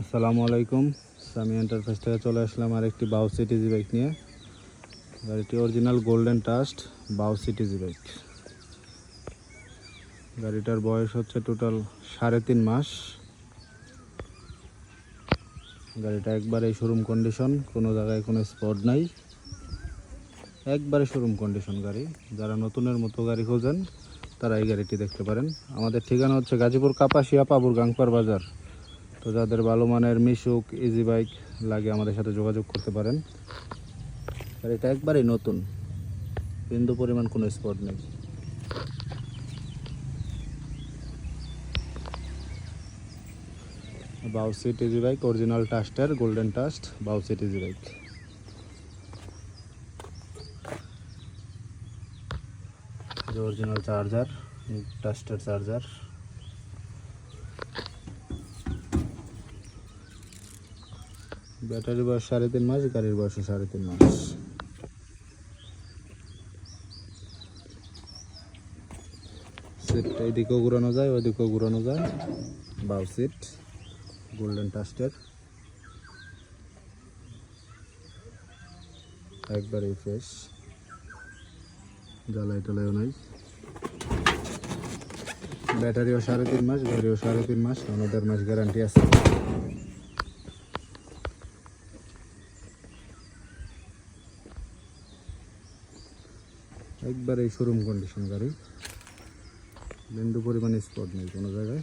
আসসালামু আলাইকুম। সামি এন্টারপ্রাইজ থেকে চলে আসলাম আর একটি বাউ সিটিজি বাইক নিয়ে। গাড়িটি অরিজিনাল গোল্ডেন টাস্ট বাউ সিটিজি বাইক। গাড়িটার বয়স হচ্ছে টোটাল 3.5 মাস। গাড়িটা একবারে শোরুম কন্ডিশন, কোনো জায়গায় কোনো স্পট নাই, একবারে শোরুম কন্ডিশন গাড়ি। যারা নতুনের মতো গাড়ি খোঁজেন তারা এই গাড়িটি দেখতে পারেন। আমাদের ঠিকানা হচ্ছে গাজীপুর কাপাসিয়া পাবুর গাংপার বাজার। তো যাদের ভালো মানের মিশুক ইজি বাইক লাগে আমাদের সাথে যোগাযোগ করতে পারেন। গাড়িটা একবারেই নতুন, বিন্দু পরিমাণ কোনো স্পট নেই। বাউ সিটিজি বাইক, অরিজিনাল টাস্টের গোল্ডেন টাস্ট বাউ সিটিজি বাইক। অরিজিনাল চার্জার, টাস্টের চার্জার। ব্যাটারি বয়স 3.5 মাস, গাড়ির বয়স 3.5 মাস। সিটটা এদিকেও ঘুরানো যায়, ওইদিকেও ঘুরানো যায়। বাউ সিট, গোল্ডেন টাস্টের, একবারেই ফ্রেশ, জ্বালাই টালাইও নাই। ব্যাটারিও 3.5 মাস, গাড়িও 3.5 মাস, 1.5 মাস গ্যারান্টি আছে। একবারেই শোরুম কন্ডিশন গাড়ি, বিন্দু পরিমাণ স্পট নেই কোনো জায়গায়।